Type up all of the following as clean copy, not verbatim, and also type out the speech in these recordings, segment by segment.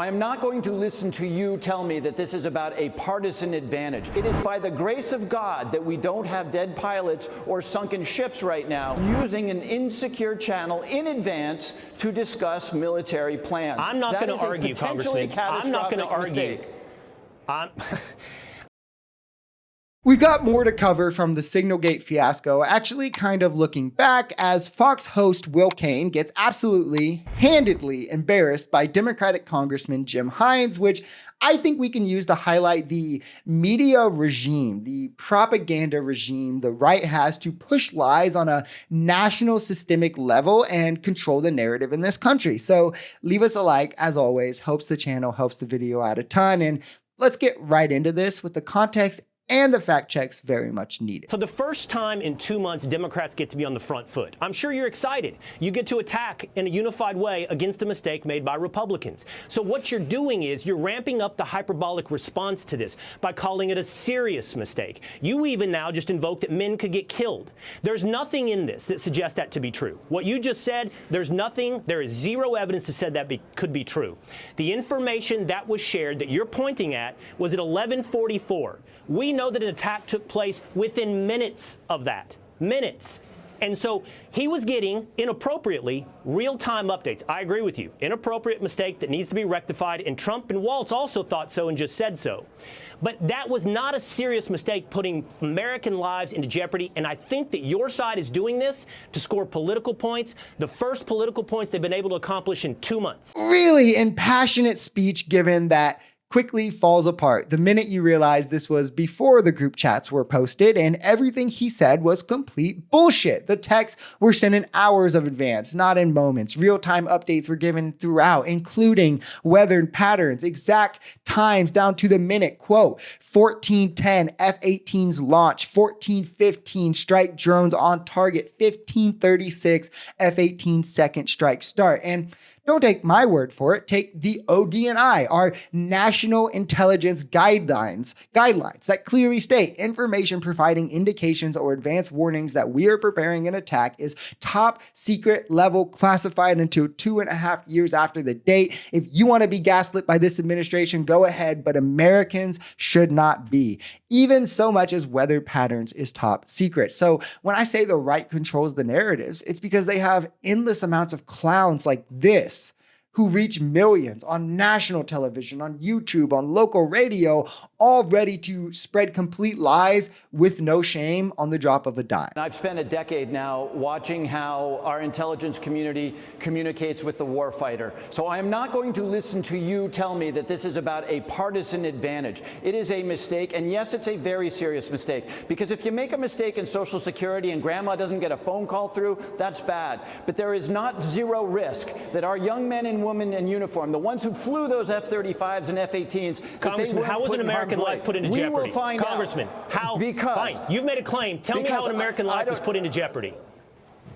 I am not going to listen to you tell me that this is about a partisan advantage. It is by the grace of God that we don't have dead pilots or sunken ships right now using an insecure channel in advance to discuss military plans. I'm not going to argue, Congressman. I'm not going to argue. We've got more to cover from the Signalgate fiasco, actually kind of looking back as Fox host Will Cain gets absolutely handedly embarrassed by Democratic Congressman Jim Hines, which I think we can use to highlight the media regime, the propaganda regime the right has to push lies on a national systemic level and control the narrative in this country. So leave us a like, as always, helps the channel, helps the video out a ton, and let's get right into this with the context and the fact checks very much needed. For the first time in 2 months, Democrats get to be on the front foot. I'm sure you're excited. You get to attack in a unified way against a mistake made by Republicans. So what you're doing is you're ramping up the hyperbolic response to this by calling it a serious mistake. You even now just invoked that men could get killed. There's nothing in this that suggests that to be true. What you just said, there is zero evidence to say that could be true. The information that was shared that you're pointing at was at 11:44. We know that an attack took place within minutes of that. Minutes. And so he was getting, inappropriately, real-time updates. I agree with you. Inappropriate mistake that needs to be rectified, and Trump and Waltz also thought so and just said so. But that was not a serious mistake putting American lives into jeopardy, and I think that your side is doing this to score political points, the first political points they've been able to accomplish in 2 months. Really impassionate speech given that quickly falls apart the minute you realize this was before the group chats were posted and everything he said was complete bullshit. The texts were sent in hours of advance, not in moments. Real-time updates were given throughout, including weather patterns, exact times down to the minute. Quote, 14:10 F-18s launch, 14:15 strike drones on target, 15:36 F-18 second strike start. And don't take my word for it. Take the ODNI, our National Intelligence Guidelines that clearly state information providing indications or advanced warnings that we are preparing an attack is top secret level classified until 2.5 years after the date. If you want to be gaslit by this administration, go ahead, but Americans should not be. Even so much as weather patterns is top secret. So when I say the right controls the narratives, it's because they have endless amounts of clowns like this who reach millions on national television, on YouTube, on local radio, all ready to spread complete lies with no shame on the drop of a dime. I've spent a decade now watching how our intelligence community communicates with the warfighter. So I am not going to listen to you tell me that this is about a partisan advantage. It is a mistake, and yes, it's a very serious mistake, because if you make a mistake in Social Security and grandma doesn't get a phone call through, that's bad. But there is not zero risk that our young men and women in uniform, the ones who flew those F-35s and F-18s, Congressman, how was an American life put into jeopardy? We will find Congressman, out. How? Because, fine, you've made a claim. Tell me how an American life was put into jeopardy.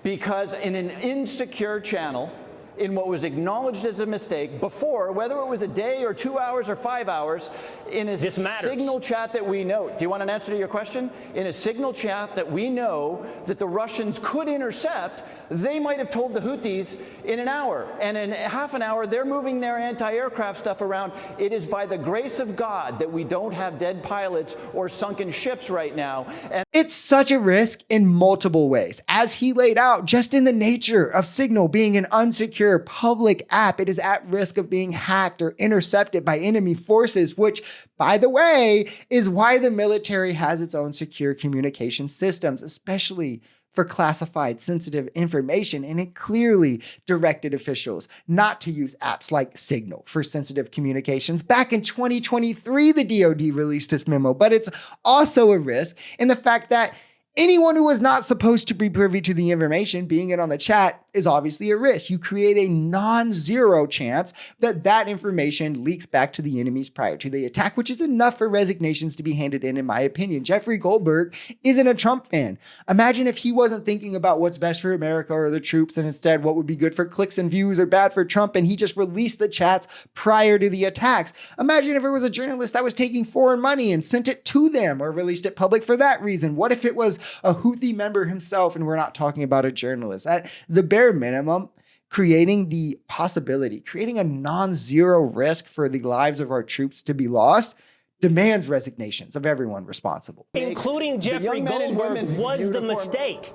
Because in an insecure channel, in what was acknowledged as a mistake before, whether it was a day or 2 hours or 5 hours, in a signal chat that we know. Do you want an answer to your question? In a signal chat that we know that the Russians could intercept, they might have told the Houthis in an hour. And in half an hour, they're moving their anti-aircraft stuff around. It is by the grace of God that we don't have dead pilots or sunken ships right now. And it's such a risk in multiple ways. As he laid out, just in the nature of Signal being an unsecure public app, it is at risk of being hacked or intercepted by enemy forces, which, by the way, is why the military has its own secure communication systems, especially for classified sensitive information, and it clearly directed officials not to use apps like Signal for sensitive communications. Back in 2023, the DoD released this memo, but it's also a risk in the fact that anyone who was not supposed to be privy to the information, being it on the chat, is obviously a risk. You create a non-zero chance that that information leaks back to the enemies prior to the attack, which is enough for resignations to be handed in my opinion. Jeffrey Goldberg isn't a Trump fan. Imagine if he wasn't thinking about what's best for America or the troops, and instead what would be good for clicks and views or bad for Trump, and he just released the chats prior to the attacks. Imagine if it was a journalist that was taking foreign money and sent it to them or released it public for that reason. What if it was a Houthi member himself and we're not talking about a journalist? At the bare minimum, creating the possibility, creating a non-zero risk for the lives of our troops to be lost, demands resignations of everyone responsible. Including Jeffrey Goldberg was the mistake.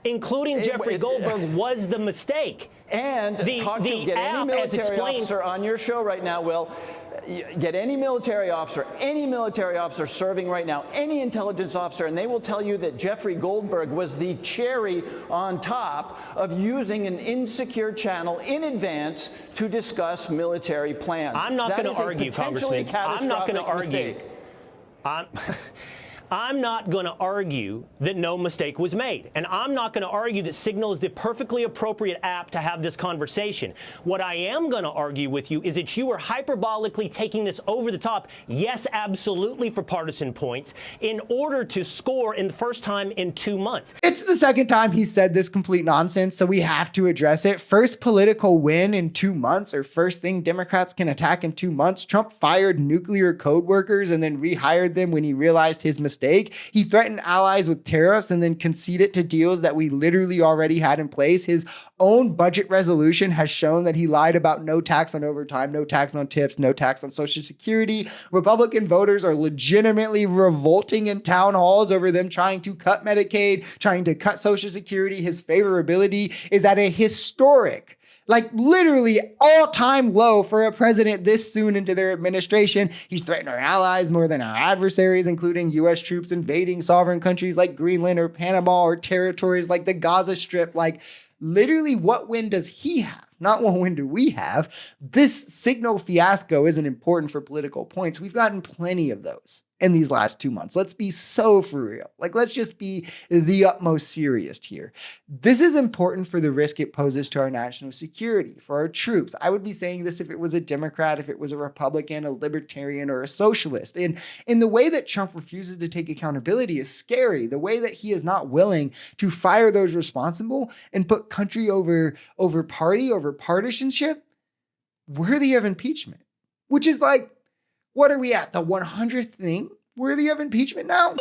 Including Jeffrey Goldberg was the mistake. And get any military officer on your show right now, Will. Get any military officer serving right now, any intelligence officer, and they will tell you that Jeffrey Goldberg was the cherry on top of using an insecure channel in advance to discuss military plans. I'm not going to argue, Congressman. I'm not going to argue. I'm not going to argue that no mistake was made. And I'm not going to argue that Signal is the perfectly appropriate app to have this conversation. What I am going to argue with you is that you are hyperbolically taking this over the top, yes, absolutely for partisan points, in order to score in the first time in 2 months. It's the second time he said this complete nonsense, so we have to address it. First political win in 2 months, or first thing Democrats can attack in 2 months. Trump fired nuclear code workers and then rehired them when he realized his mistake. He threatened allies with tariffs and then conceded to deals that we literally already had in place. His own budget resolution has shown that he lied about no tax on overtime, no tax on tips, no tax on Social Security. Republican voters are legitimately revolting in town halls over them trying to cut Medicaid, trying to cut Social Security. His favorability is at a historic, like literally all-time low for a president this soon into their administration. He's threatened our allies more than our adversaries, including U.S. troops invading sovereign countries like Greenland or Panama or territories like the Gaza Strip. Like, literally, what win does he have? Not what win do we have. This Signal fiasco isn't important for political points. We've gotten plenty of those in these last 2 months. Let's be so for real. Like, let's just be the utmost serious here. This is important for the risk it poses to our national security, for our troops. I would be saying this if it was a Democrat, if it was a Republican, a libertarian, or a socialist. And in the way that Trump refuses to take accountability is scary. The way that he is not willing to fire those responsible and put country over party, over partisanship, worthy of impeachment. Which is like, what are we at? The 100th thing worthy of impeachment now?